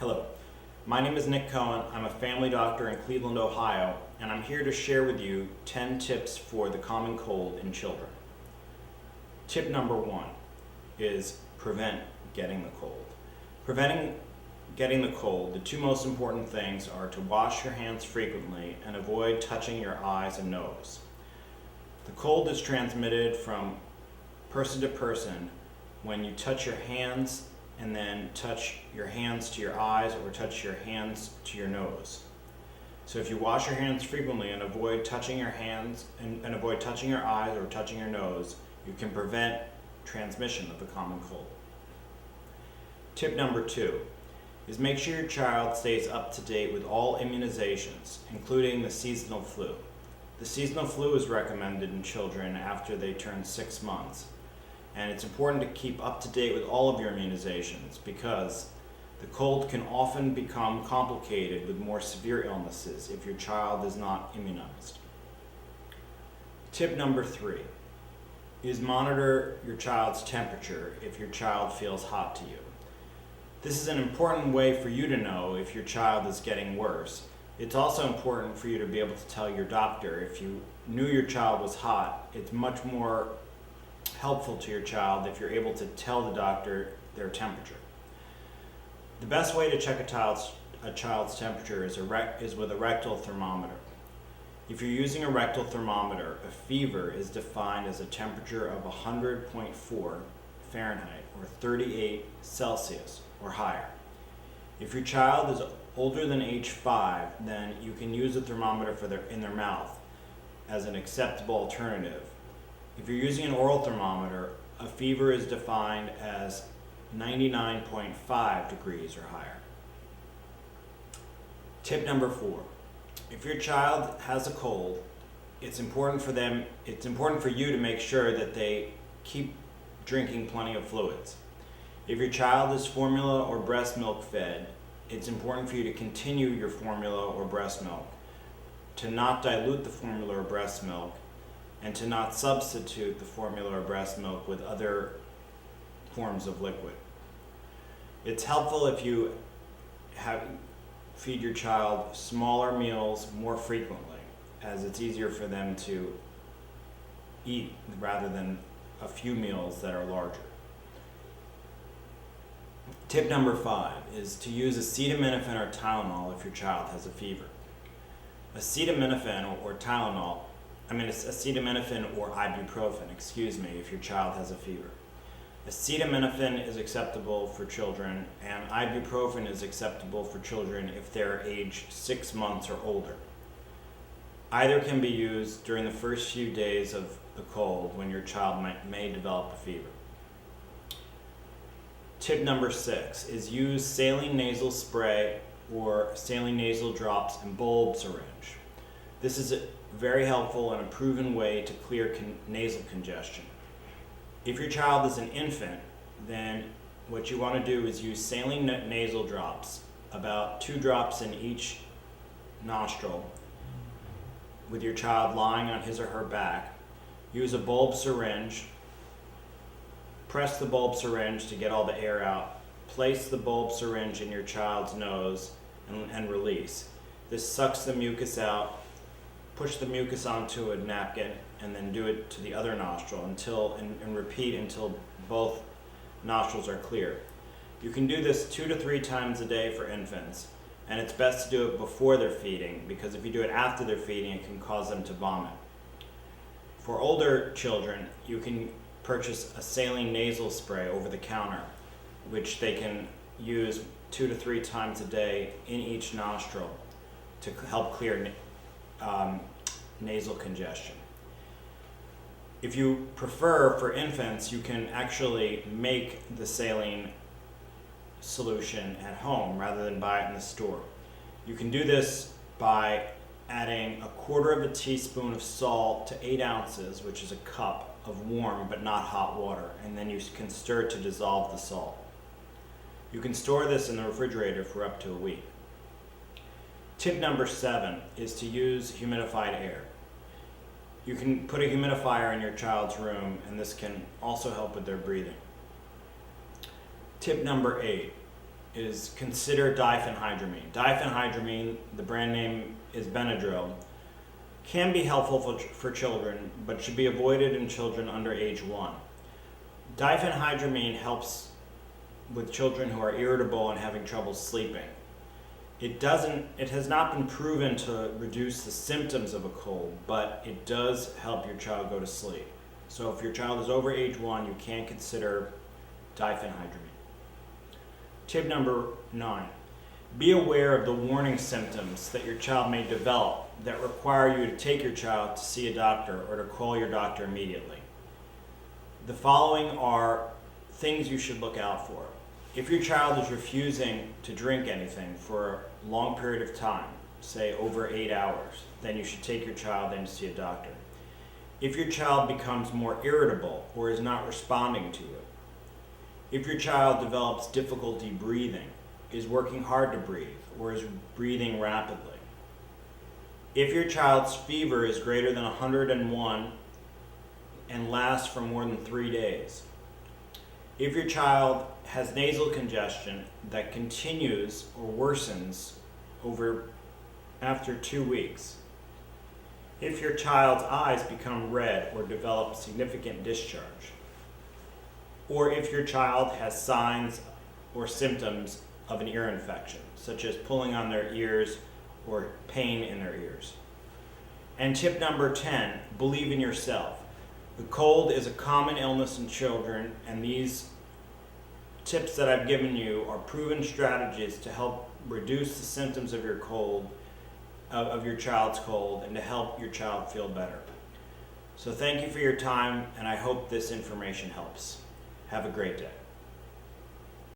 Hello, my name is Nick Cohen. I'm a family doctor in Cleveland, Ohio, and I'm here to share with you 10 tips for the common cold in children. Tip number 1 is prevent getting the cold. Preventing getting the cold, the two most important things are to wash your hands frequently and avoid touching your eyes and nose. The cold is transmitted from person to person when you touch your hands and then touch your hands to your eyes or touch your hands to your nose. So if you wash your hands frequently and avoid touching your hands and avoid touching your eyes or touching your nose, you can prevent transmission of the common cold. Tip number 2 is make sure your child stays up to date with all immunizations, including the seasonal flu. The seasonal flu is recommended in children after they turn 6 months. And it's important to keep up to date with all of your immunizations because the cold can often become complicated with more severe illnesses if your child is not immunized. Tip number 3 is monitor your child's temperature if your child feels hot to you. This is an important way for you to know if your child is getting worse. It's also important for you to be able to tell your doctor if you knew your child was hot. It's much more helpful to your child if you're able to tell the doctor their temperature. The best way to check a child's temperature is with a rectal thermometer. If you're using a rectal thermometer, a fever is defined as a temperature of 100.4 Fahrenheit or 38 Celsius or higher. If your child is older than age 5, then you can use a thermometer in their mouth as an acceptable alternative. If you're using an oral thermometer, a fever is defined as 99.5 degrees or higher. Tip number 4. If your child has a cold, it's important for you to make sure that they keep drinking plenty of fluids. If your child is formula or breast milk fed, it's important for you to continue your formula or breast milk, to not dilute the formula or breast milk, and to not substitute the formula or breast milk with other forms of liquid. It's helpful if you feed your child smaller meals more frequently, as it's easier for them to eat rather than a few meals that are larger. Tip number 5 is to use acetaminophen or Tylenol if your child has a fever. Acetaminophen or ibuprofen, if your child has a fever. Acetaminophen is acceptable for children, and ibuprofen is acceptable for children if they're age 6 months or older. Either can be used during the first few days of the cold when your child may develop a fever. Tip number 6 is use saline nasal spray or saline nasal drops and bulb syringe. This is very helpful and a proven way to clear nasal congestion. If your child is an infant, then what you want to do is use saline nasal drops, about 2 drops in each nostril, with your child lying on his or her back. Use a bulb syringe. Press the bulb syringe to get all the air out. Place the bulb syringe in your child's nose and release. This sucks the mucus out. Push the mucus onto a napkin and then do it to the other nostril and repeat until both nostrils are clear. You can do this 2 to 3 times a day for infants, and it's best to do it before they're feeding because if you do it after they're feeding, it can cause them to vomit. For older children, you can purchase a saline nasal spray over the counter, which they can use 2 to 3 times a day in each nostril to help clear nasal congestion. If you prefer, for infants, you can actually make the saline solution at home rather than buy it in the store. You can do this by adding 1/4 teaspoon of salt to 8 ounces, which is a cup of warm but not hot water, and then you can stir to dissolve the salt. You can store this in the refrigerator for up to a week. Tip number 7 is to use humidified air. You can put a humidifier in your child's room, and this can also help with their breathing. Tip number 8 is consider diphenhydramine. Diphenhydramine, the brand name is Benadryl, can be helpful for children, but should be avoided in children under age 1. Diphenhydramine helps with children who are irritable and having trouble sleeping. It has not been proven to reduce the symptoms of a cold, but it does help your child go to sleep. So if your child is over age 1, you can consider diphenhydramine. Tip number 9. Be aware of the warning symptoms that your child may develop that require you to take your child to see a doctor or to call your doctor immediately. The following are things you should look out for. If your child is refusing to drink anything for a long period of time, say over 8 hours, then you should take your child in to see a doctor. If your child becomes more irritable or is not responding to it, if your child develops difficulty breathing, is working hard to breathe, or is breathing rapidly, if your child's fever is greater than 101 and lasts for more than 3 days, if your child has nasal congestion that continues or worsens after 2 weeks, if your child's eyes become red or develop significant discharge, or if your child has signs or symptoms of an ear infection, such as pulling on their ears or pain in their ears. And tip number 10, believe in yourself. The cold is a common illness in children, and these tips that I've given you are proven strategies to help reduce the symptoms of your cold, of your child's cold, and to help your child feel better. So thank you for your time, and I hope this information helps. Have a great day.